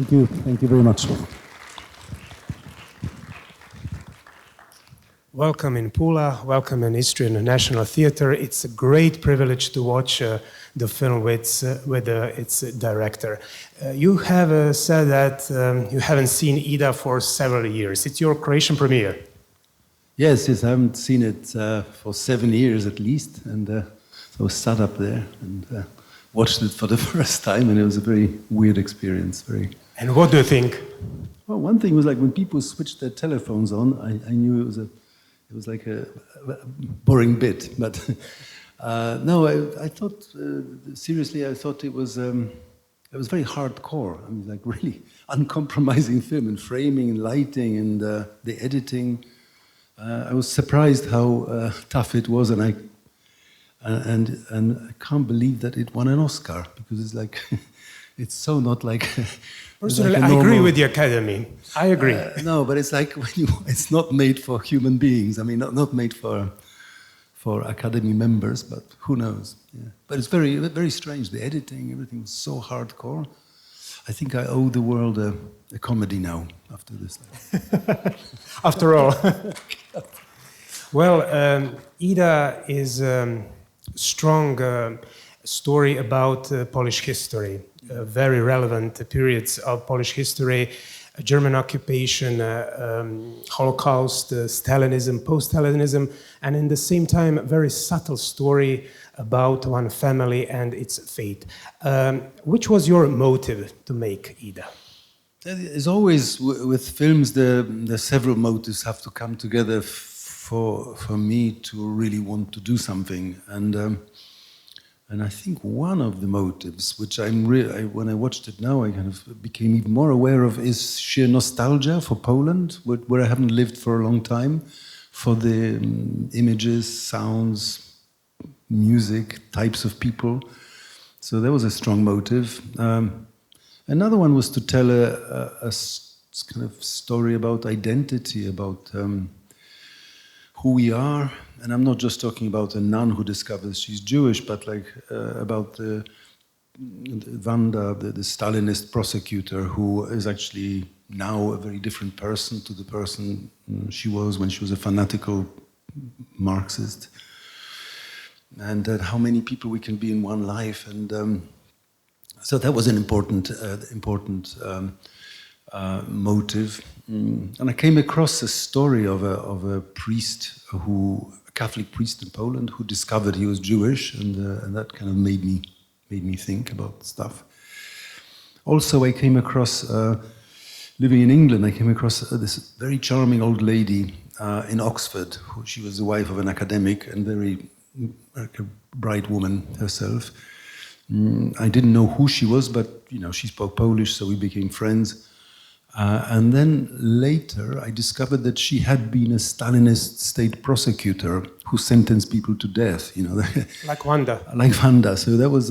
Thank you. Thank you very much. Welcome in Pula, welcome in Istrian National Theatre. It's a great privilege to watch the film with its director. You have said that you haven't seen Ida for several years. It's your Croatian premiere. Yes, I haven't seen it for 7 years at least, and so I sat up there and watched it for the first time, and it was a very weird experience. And what do you think? Well, one thing was like when people switched their telephones on, I knew it was like a boring bit, but no, I thought seriously. I thought it was very hardcore. I mean, like really uncompromising film and framing and lighting and the editing. I was surprised how tough it was, and I can't believe that it won an Oscar, because it's like it's so not like. Personally, I agree with the Academy. I agree. No, but it's like it's not made for human beings. I mean, not made for Academy members, but who knows? Yeah. But it's very, very strange. The editing, everything was so hardcore. I think I owe the world a comedy now after this. After all. Well, Ida is a strong story about Polish history. Very relevant periods of Polish history, German occupation, Holocaust, Stalinism, post-Stalinism, and in the same time, a very subtle story about one family and its fate. Which was your motive to make Ida? As always with films, the several motives have to come together for me to really want to do something. And I think one of the motives, which when I watched it now, I kind of became even more aware of, is sheer nostalgia for Poland, where I haven't lived for a long time, for the images, sounds, music, types of people. So that was a strong motive. Another one was to tell a kind of story about identity, about who we are. And I'm not just talking about a nun who discovers she's Jewish, but like about Wanda, the Stalinist prosecutor, who is actually now a very different person to the person she was when she was a fanatical Marxist. And how many people we can be in one life. And so that was an important motive. And I came across a story of a priest a Catholic priest in Poland who discovered he was Jewish, and that kind of made me think about stuff. Also, I came across, living in England, I came across this very charming old lady in Oxford. She was the wife of an academic and very like a bright woman herself. I didn't know who she was, but she spoke Polish, so we became friends. And then later, I discovered that she had been a Stalinist state prosecutor who sentenced people to death. Like Wanda. Like Wanda. So that was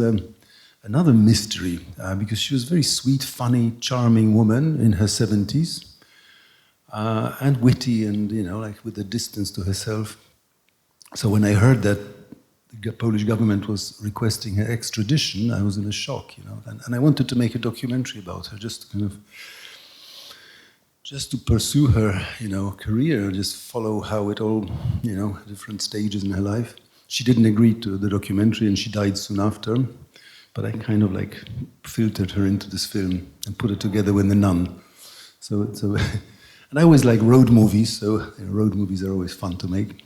another mystery, because she was a very sweet, funny, charming woman in her 70s, and witty, and like with a distance to herself. So when I heard that the Polish government was requesting her extradition, I was in a shock, and I wanted to make a documentary about her, just to pursue her, career, just follow how it all, different stages in her life. She didn't agree to the documentary, and she died soon after. But I kind of like filtered her into this film and put it together with The Nun. So and I always like road movies, so road movies are always fun to make.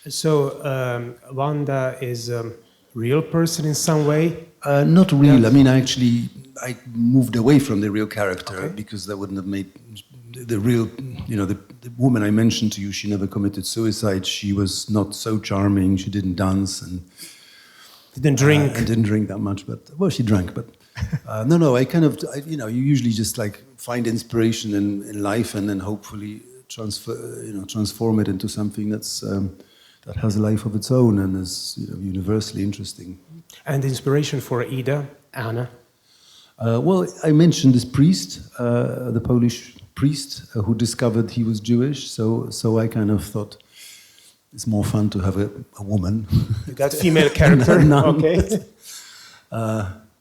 So Wanda is a real person in some way? Not real. I mean, I moved away from the real character, because that wouldn't have made the real, the woman I mentioned to you, she never committed suicide. She was not so charming. She didn't dance and didn't drink. And didn't drink that much, well, she drank, but no, you usually just like find inspiration in life and then hopefully transform it into something that has a life of its own and is universally interesting. And inspiration for Ida, Anna? Well, I mentioned this priest, the Polish priest who discovered he was Jewish. So I kind of thought it's more fun to have a woman. You got female character, okay.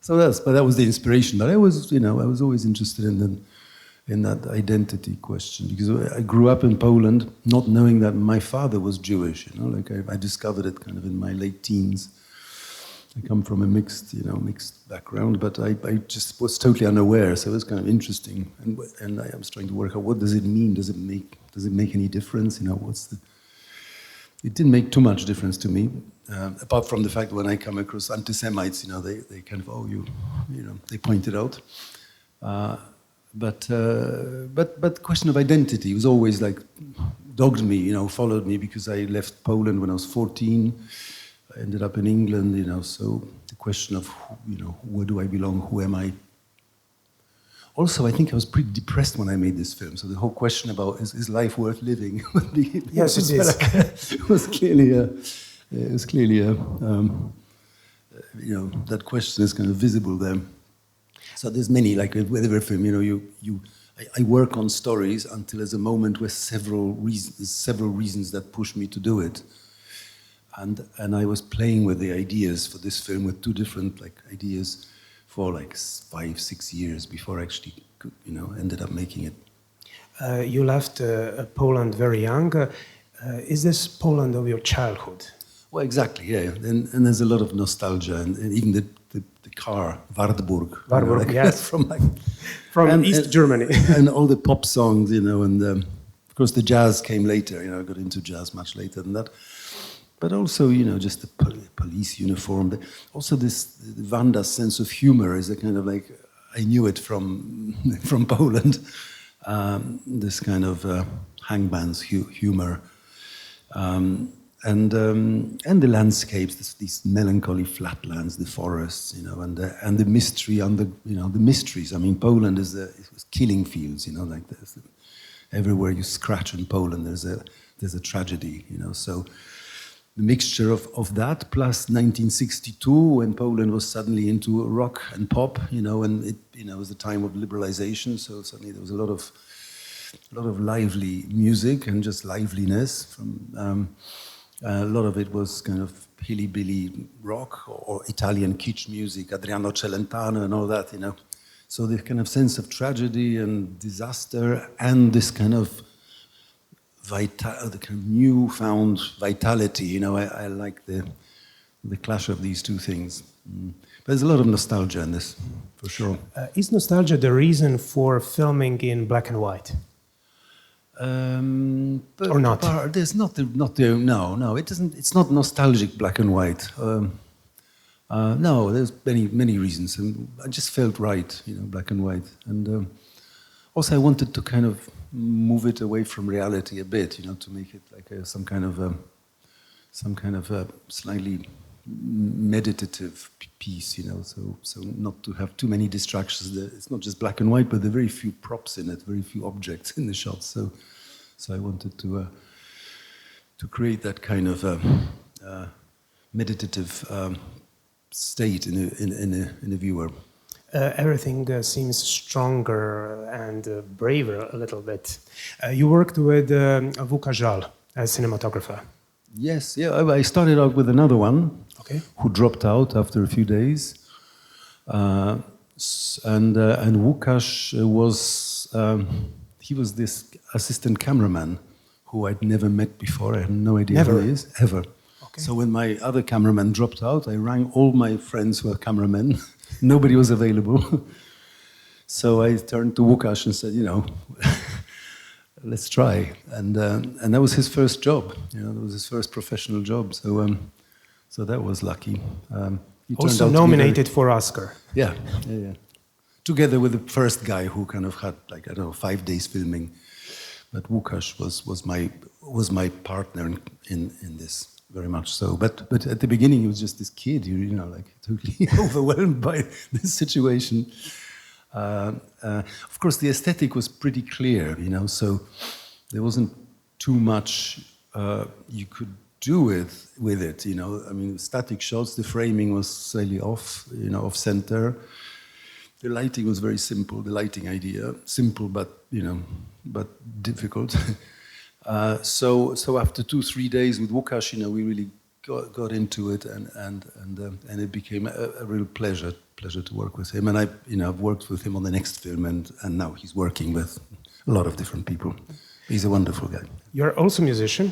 but that was the inspiration. But I was, I was always interested in that identity question, because I grew up in Poland not knowing that my father was Jewish. Like I discovered it kind of in my late teens. I come from a mixed background, but I just was totally unaware. So it was kind of interesting, and I was trying to work out, what does it mean? Does it make any difference? It didn't make too much difference to me, apart from the fact that when I come across anti-Semites, they kind of, they point it out. But the question of identity was always like dogged me, followed me, because I left Poland when I was 14. I ended up in England, so the question of, where do I belong? Who am I? Also, I think I was pretty depressed when I made this film. So the whole question about is life worth living? Yes, it is. It was clearly that question is kind of visible there. So there's many, like with every film, I work on stories until there's a moment where several reasons that push me to do it. And I was playing with the ideas for this film with two different ideas for 5-6 years before I actually ended up making it. You left Poland very young. Is this Poland of your childhood? Well, exactly, yeah. And there's a lot of nostalgia, and even the car, Wartburg. Wartburg, yes. From East Germany. And all the pop songs, and of course the jazz came later. I got into jazz much later than that. But also, just the police uniform. Also, the Wanda's sense of humor is a kind of I knew it from Poland. This kind of hangman's humor, and the landscapes, these melancholy flatlands, the forests, and the mystery the mysteries. I mean, Poland is killing fields. Everywhere you scratch in Poland, there's a tragedy. So. The mixture of that plus 1962, when Poland was suddenly into rock and pop, and it was a time of liberalization. So suddenly there was a lot of lively music and just liveliness. A lot of it was kind of hilly-billy rock or Italian kitsch music, Adriano Celentano and all that. So the kind of sense of tragedy and disaster and this kind of the kind of newfound vitality, I like the clash of these two things. But there's a lot of nostalgia in this, for sure. Is nostalgia the reason for filming in black and white? Or not? There's no. It doesn't. It's not nostalgic black and white. No, there's many reasons, and I just felt right, black and white, and also I wanted to kind of move it away from reality a bit, to make it like some kind of a slightly meditative piece, so not to have too many distractions. It's not just black and white, but there are very few props in it, very few objects in the shots. So I wanted to create that kind of meditative state in a viewer. Everything seems stronger and braver a little bit. You worked with Vuka Żal as cinematographer. Yes, yeah. I started out with another one, okay, who dropped out after a few days, and Łukasz he was this assistant cameraman who I'd never met before. I had no idea who he is ever. Okay. So when my other cameraman dropped out, I rang all my friends who are cameramen. Nobody was available. So I turned to Łukasz and said, let's try. And that was his first job. That was his first professional job. So that was lucky. He also nominated for Oscar. Yeah. Together with the first guy who kind of had 5 days filming. But Łukasz was my partner in this. Very much so, but at the beginning he was just this kid, totally overwhelmed by this situation. Of course, the aesthetic was pretty clear, so there wasn't too much you could do with it, I mean, static shots, the framing was slightly off center. The lighting was very simple. The lighting idea, simple but difficult. So after 2-3 days with Łukasz, we really got into it, and it became a real pleasure to work with him. And I've worked with him on the next film, and now he's working with a lot of different people. He's a wonderful guy. You're also a musician?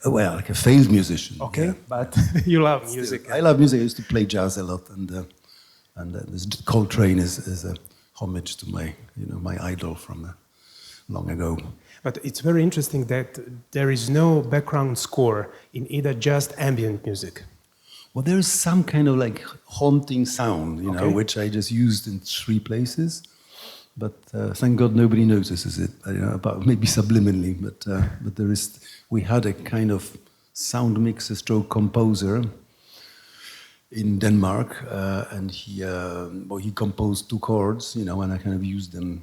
Well, like a failed musician. Okay, yeah. but you love music. I love music. I used to play jazz a lot, and this Coltrane is a homage to my idol from long ago. But it's very interesting that there is no background score in either, just ambient music. Well, there is some kind of like haunting sound, which I just used in 3 places. But thank God nobody notices it. About maybe subliminally, but we had a kind of sound mixer stroke composer in Denmark, and he composed 2 chords, and I kind of used them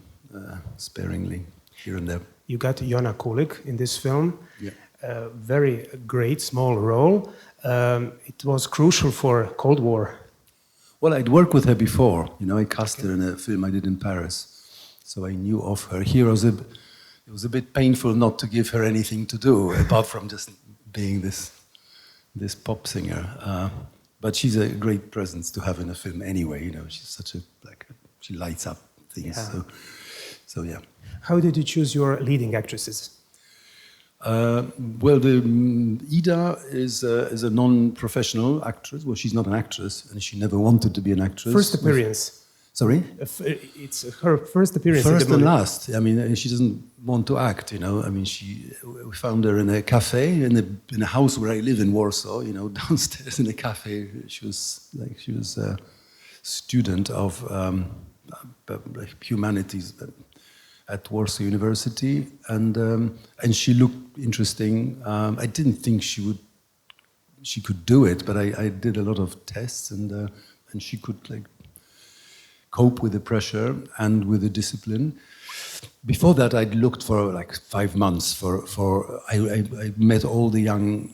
sparingly here and there. You got Jonna Kulik in this film. Yeah. A very great small role. It was crucial for Cold War. Well, I'd worked with her before. I cast her in a film I did in Paris, so I knew of her. Here it was a bit painful not to give her anything to do apart from just being this pop singer. But she's a great presence to have in a film anyway. She's she lights up things. Yeah. So yeah. How did you choose your leading actresses? Well, Ida is a non-professional actress. Well, she's not an actress, and she never wanted to be an actress. First appearance. Sorry? It's her first appearance. First in the and movie. last. I mean, she doesn't want to act. We found her in a cafe in a house where I live in Warsaw. Downstairs in a cafe. She was a student of humanities at Warsaw University, and she looked interesting. I didn't think she could do it, but I did a lot of tests, and she could cope with the pressure and with the discipline. Before that, I'd looked for 5 months I met all the young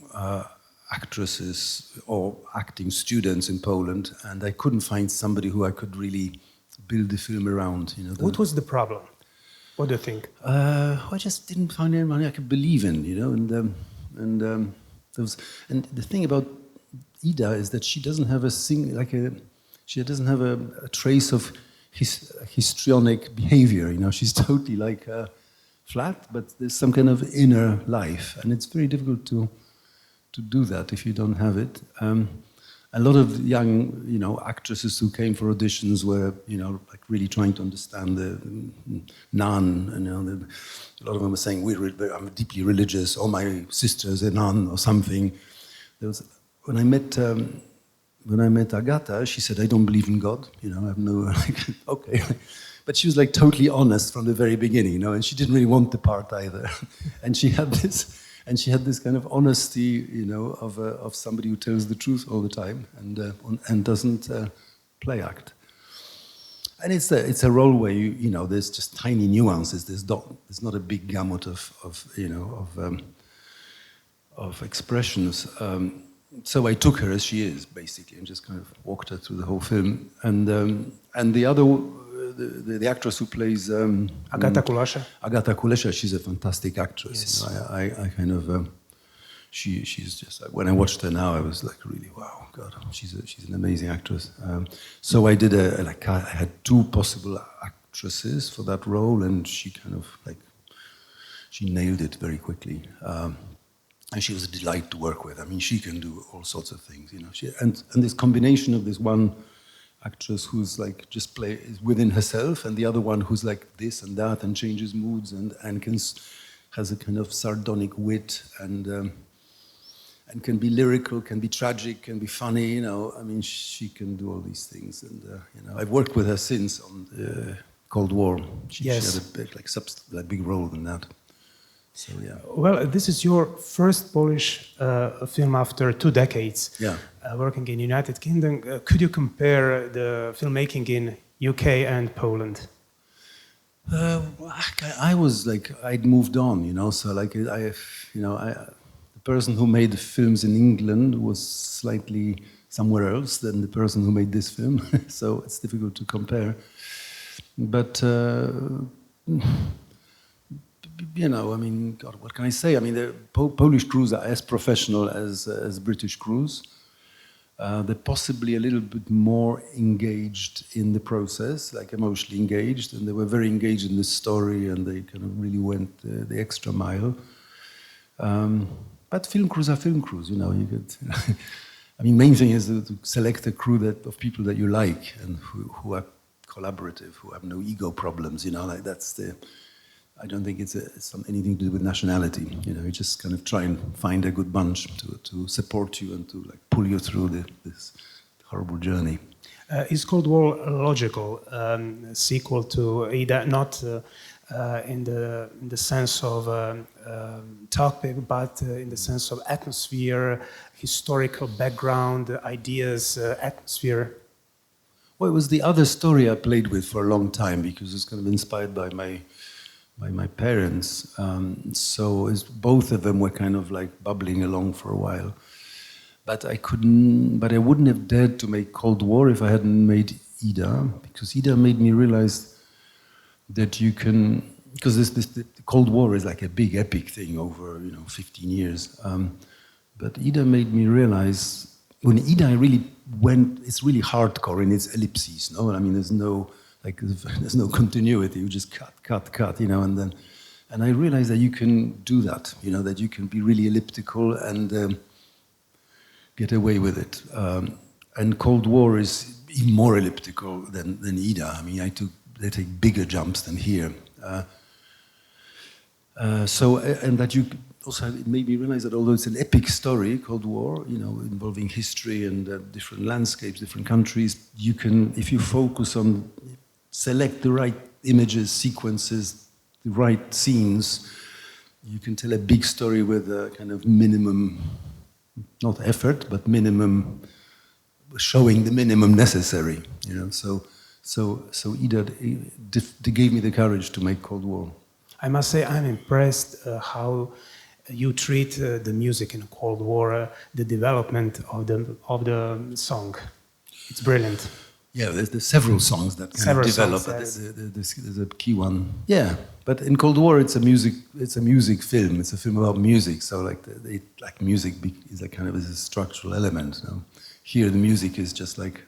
actresses or acting students in Poland, and I couldn't find somebody who I could really build the film around. What was the problem? What do you think? I just didn't find anyone I could believe in, and the thing about Ida is that she doesn't have she doesn't have a trace of histrionic behavior. She's totally flat, but there's some kind of inner life, and it's very difficult to do that if you don't have it. A lot of young, actresses who came for auditions were, really trying to understand the nun, and a lot of them were saying, "I'm deeply religious," or "My sister's a nun," or something. When I met Agata, she said, "I don't believe in God." I have no okay, but she was totally honest from the very beginning, and she didn't really want the part either, and she had this kind of honesty, of somebody who tells the truth all the time and doesn't play act. And it's a role where there's just tiny nuances. There's not a big gamut of expressions. So I took her as she is, basically, and just kind of walked her through the whole film. And the other, the actress who plays Agata Kulesza. Agata Kulesza, she's a fantastic actress. Yes. I kind of, she's just when I watched her now, I was really, wow, God, she's an amazing actress. So I did I had 2 possible actresses for that role, and she kind of she nailed it very quickly. And she was a delight to work with. I mean, she can do all sorts of things, and this combination of this one actress who's just is within herself, and the other one who's this and that and changes moods and has a kind of sardonic wit and can be lyrical, can be tragic, can be funny. I mean, she can do all these things, and I've worked with her since on Cold War. She had a big role in that. So, yeah. Well, this is your first Polish film after 2 decades working in United Kingdom. Could you compare the filmmaking in UK and Poland? I was I'd moved on, so the person who made the films in England was slightly somewhere else than the person who made this film, so it's difficult to compare. But you know, I mean, God, what can I say? I mean, the Polish crews are as professional as British crews. They're possibly a little bit more engaged in the process, like emotionally engaged, and they were very engaged in the story, and they kind of really went the extra mile. But film crews are film crews, you know. You get, I mean, main thing is to select a crew of people that you like and who are collaborative, who have no ego problems, you know. Like that's the. I don't think it's anything to do with nationality. You know, you just kind of try and find a good bunch to support you and to like pull you through this horrible journey. Is Cold War logical sequel to Ida? Not in the sense of topic, but in the sense of atmosphere, historical background, ideas, atmosphere. Well, it was the other story I played with for a long time because it's kind of inspired by my parents. So both of them were kind of like bubbling along for a while. But I wouldn't have dared to make Cold War if I hadn't made Ida, because Ida made me realize that you can, because the Cold War is like a big epic thing over 15 years. But Ida made me realize when Ida really went, it's really hardcore in its ellipses. No, I mean there's no continuity. You just cut, and I realized that you can do that. That you can be really elliptical and get away with it. And Cold War is even more elliptical than Ida. I mean, they take bigger jumps than here. And that you also, it made me realize that although it's an epic story, Cold War, involving history and different landscapes, different countries, you can, if you focus on, select the right images, sequences, the right scenes, you can tell a big story with a kind of minimum, not effort, but minimum, showing the minimum necessary. So Ida gave me the courage to make Cold War. I must say I'm impressed how you treat the music in Cold War, the development of the song. It's brilliant. Yeah, there's several songs that kind of develop. Songs, yes. There's a key one. Yeah, but in Cold War it's a music film. It's a film about music. So like music is a kind of a structural element. Here the music is just like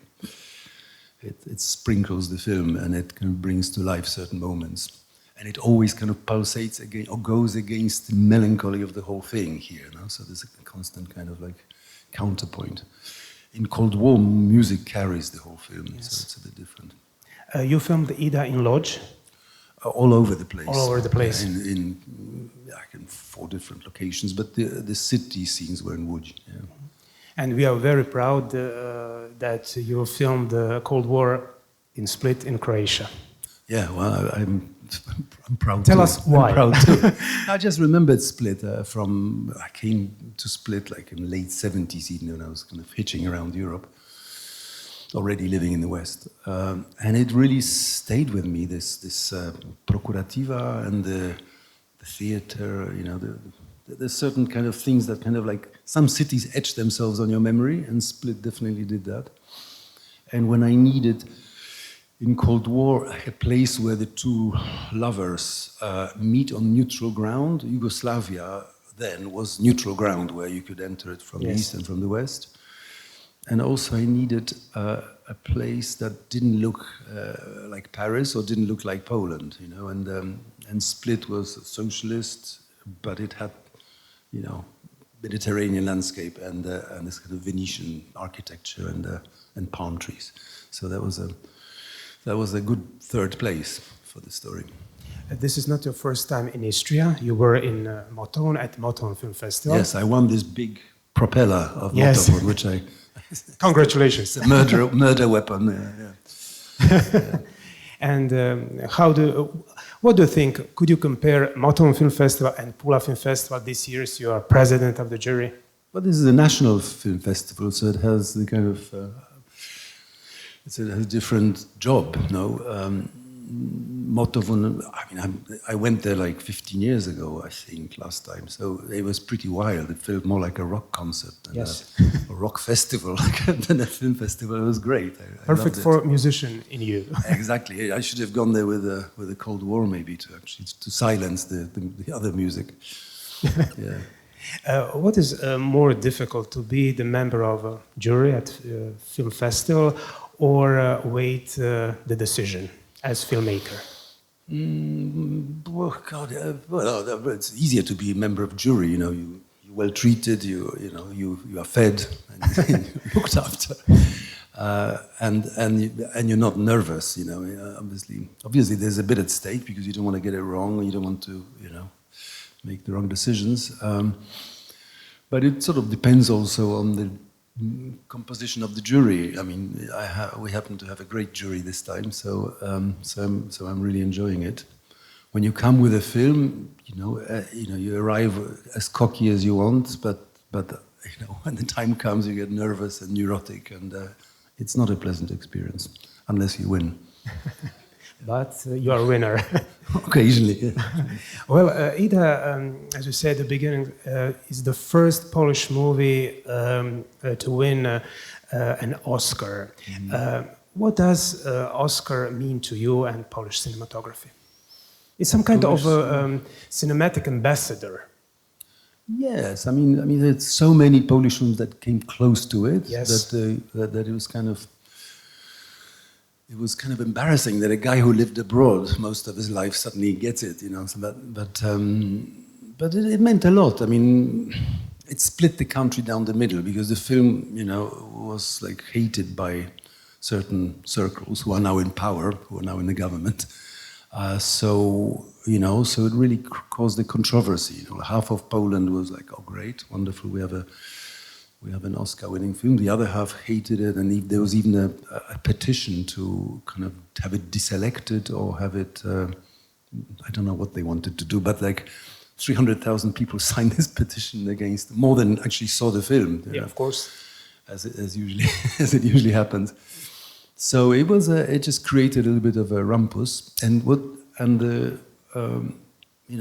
it sprinkles the film and it kind of brings to life certain moments. And it always kind of pulsates again or goes against the melancholy of the whole thing here. So there's a constant kind of like counterpoint. In Cold War, music carries the whole film, yes. So it's a bit different. You filmed Ida in Lodz? All over the place. All over the place. In 4 different locations, but the city scenes were in Łódź. Yeah. And we are very proud that you filmed Cold War in Split in Croatia. Yeah, well, I'm proud. Tell us why. I'm proud too. I just remembered Split I came to Split like in the late 70s, even when I was kind of hitching around Europe, already living in the West. And it really stayed with me, this Procurativa and the theater, there's certain kind of things that kind of like, some cities etch themselves on your memory, and Split definitely did that. And when I needed, in Cold War, a place where the two lovers meet on neutral ground. Yugoslavia then was neutral ground where you could enter it from the east and from the west. And also I needed a place that didn't look like Paris or didn't look like Poland, and Split was socialist, but it had, Mediterranean landscape and this kind of Venetian architecture and palm trees. So that was a good third place for the story. This is not your first time in Istria. You were in Moton at Moton Film Festival. Yes, I won this big propeller of Moton, which I... Congratulations. It's a murder weapon. Yeah. And what do you think? Could you compare Moton Film Festival and Pula Film Festival this year? So you are president of the jury. Well, this is a national film festival, so it has the kind of... It has a different job, Motovun, I mean, I went there like 15 years ago, I think, last time. So it was pretty wild. It felt more like a rock concert than Yes. a rock festival, than a film festival. It was great. I Perfect loved it. for a musician in you. Exactly. I should have gone there with the Cold War, maybe, to silence the other music. Yeah. What is more difficult, to be the member of a jury at a film festival or wait the decision as filmmaker? Well, God, it's easier to be a member of jury. You know, you're well treated. You are fed and looked after, and you're not nervous. You know, obviously, there's a bit at stake because you don't want to get it wrong. You don't want to, make the wrong decisions. But it sort of depends also on the composition of the jury. I mean, we happen to have a great jury this time, so I'm really enjoying it. When you come with a film, you arrive as cocky as you want, but when the time comes, you get nervous and neurotic, and it's not a pleasant experience unless you win. But you are a winner. Occasionally, yeah. Well, Ida, as you said at the beginning, is the first Polish movie to win an Oscar. What does Oscar mean to you and Polish cinematography? It's some kind of cinematic ambassador. Yes, I mean, there's so many Polish films that came close to it. Yes. That it was kind of. It was kind of embarrassing that a guy who lived abroad most of his life suddenly gets it, So but it meant a lot. I mean, it split the country down the middle because the film, was like hated by certain circles who are now in power, who are now in the government. So it really caused a controversy. Half of Poland was like, "Oh, great, wonderful, we have an Oscar-winning film." The other half hated it, and there was even a petition to kind of have it deselected or have it. I don't know what they wanted to do, but like 300,000 people signed this petition against, more than actually saw the film. Yeah, of course, as it usually happens. So it just created a little bit of a rumpus,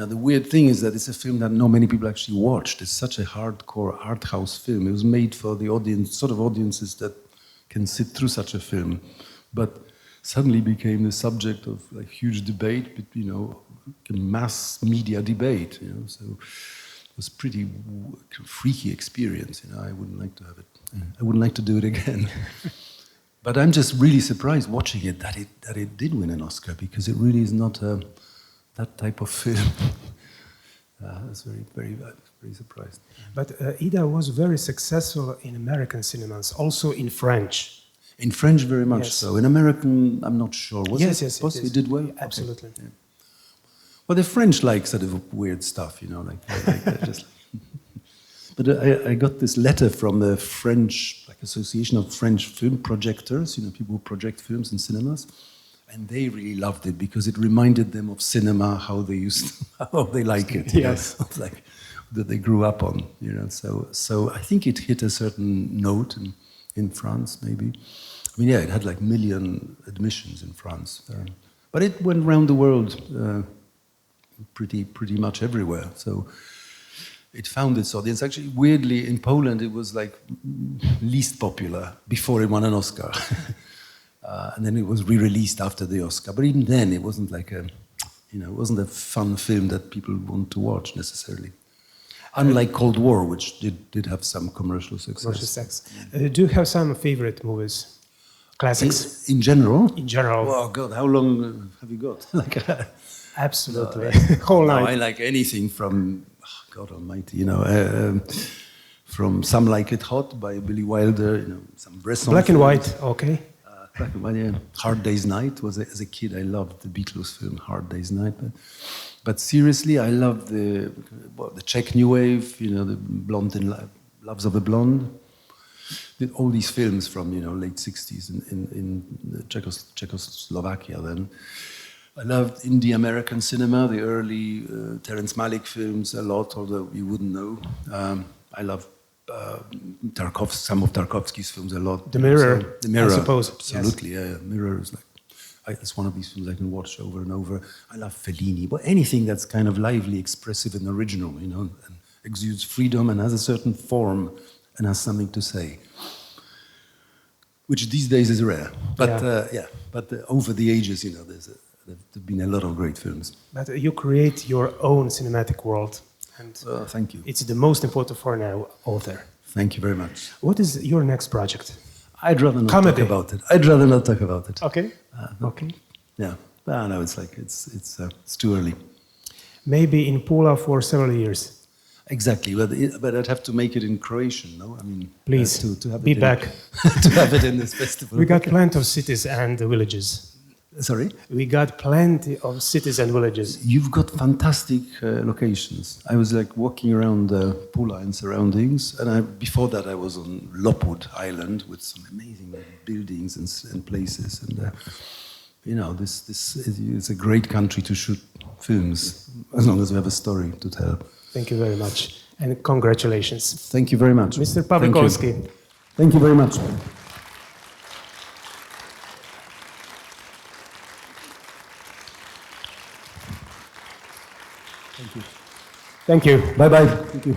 the weird thing is that it's a film that not many people actually watched. It's such a hardcore art house film. It was made for the audience, sort of audiences that can sit through such a film, but suddenly became the subject of like huge debate, a mass media debate. So it was pretty freaky experience. I wouldn't like to have it. I wouldn't like to do it again. But I'm just really surprised watching it that it did win an Oscar, because it really is not that type of film. I was very surprised. But Ida was very successful in American cinemas, also in French. In French, very much Yes. so. In American, I'm not sure. Yes, It did well? Absolutely. Okay. Yeah. Well, the French like sort of weird stuff, like just. But I got this letter from the French, Association of French Film Projectors, people who project films in cinemas. And they really loved it because it reminded them of cinema, how they like it. Yes. Like that they grew up on. So I think it hit a certain note in France, maybe. I mean, yeah, it had like 1 million admissions in France, but it went around the world pretty much everywhere. So it found its audience. Actually, weirdly, in Poland, it was like least popular before it won an Oscar. And then it was re-released after the Oscar. But even then, it wasn't like it wasn't a fun film that people want to watch necessarily. Unlike Cold War, which did have some commercial success. Do you have some favorite movies? Classics? In general? In general. Oh, God, how long have you got? Absolutely. Whole night. No, I like anything from, God almighty, from Some Like It Hot by Billy Wilder, some Bresson Black and films. White, okay. Black and White, yeah. Hard Day's Night as a kid, I loved the Beatles film Hard Day's Night. But seriously, I loved the Czech New Wave, the Blonde in Loves of a Blonde. All these films from late 60s in Czechoslovakia then. I loved indie American cinema, the early Terrence Malick films a lot, although you wouldn't know. I love some of Tarkovsky's films a lot. The Mirror, The Mirror, I suppose. absolutely. Yes. Yeah, Mirror is like. it's one of these films I can watch over and over. I love Fellini, but anything that's kind of lively, expressive, and original, you know, and exudes freedom and has a certain form and has something to say, which these days is rare. But over the ages, you know, there's been a lot of great films. But you create your own cinematic world, and thank you. It's the most important for an author. Thank you very much. What is your next project? I'd rather not talk about it. I'd rather not talk about it. Okay. Okay. Yeah. No, it's like it's too early. Maybe in Pula for several years. Exactly, but I'd have to make it in Croatian, no? I mean, please to have be back to have it in this festival. We got plenty of cities and villages. Sorry? We got plenty of cities and villages. You've got fantastic locations. I was like walking around Pula and surroundings, and before that I was on Lockwood Island with some amazing buildings and places. And you know, this is a great country to shoot films as long as we have a story to tell. Thank you very much, and congratulations. Thank you very much, Mr. Pawlikowski. Thank you very much. Thank you. Thank you. Bye-bye. Thank you.